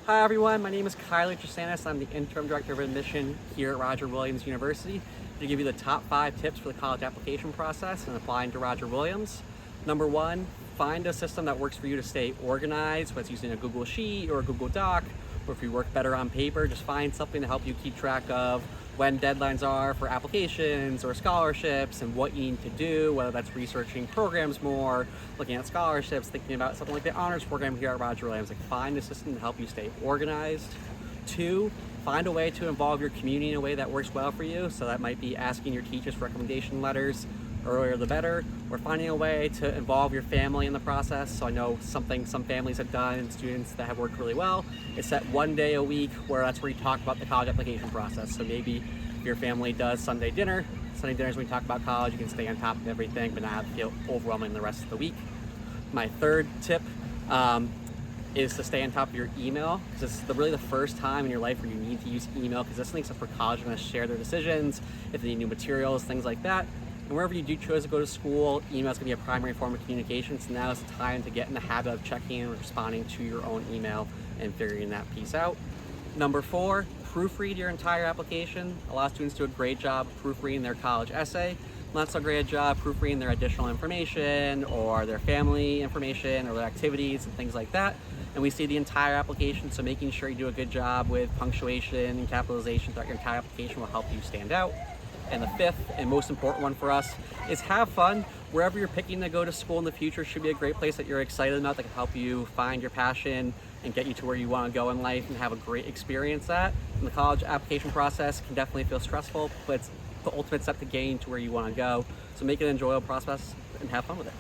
Hi everyone, my name is Kylie Tresanis. I'm the Interim Director of Admission here at Roger Williams University to give you the top 5 tips for the college application process and applying to Roger Williams. Number 1, find a system that works for you to stay organized, whether it's using a Google Sheet or a Google Doc, or if you work better on paper, just find something to help you keep track of when deadlines are for applications or scholarships and what you need to do, whether that's researching programs more, looking at scholarships, thinking about something like the honors program here at Roger Williams. Like, find a system to help you stay organized. 2, find a way to involve your community in a way that works well for you. So that might be asking your teachers for recommendation letters, earlier the better, or finding a way to involve your family in the process. So I know something some families have done and students that have worked really well is set one day a week where that's where you talk about the college application process. So maybe if your family does Sunday dinners when you talk about college, you can stay on top of everything but not feel overwhelming the rest of the week. My third tip is to stay on top of your email, because this is really the first time in your life where you need to use email, because this makes up for college. You're going to share their decisions, if they need new materials, things like that. And wherever you do choose to go to school, email is going to be a primary form of communication. So now it's time to get in the habit of checking and responding to your own email and figuring that piece out. Number 4, proofread your entire application. A lot of students do a great job of proofreading their college essay. Not so great a job proofreading their additional information or their family information or their activities and things like that. And we see the entire application, so making sure you do a good job with punctuation and capitalization throughout your entire application will help you stand out. And the 5th and most important one for us is have fun. Wherever you're picking to go to school in the future should be a great place that you're excited about, that can help you find your passion and get you to where you want to go in life and have a great experience at. And the college application process can definitely feel stressful, but it's the ultimate step to getting to where you want to go. So make it an enjoyable process and have fun with it.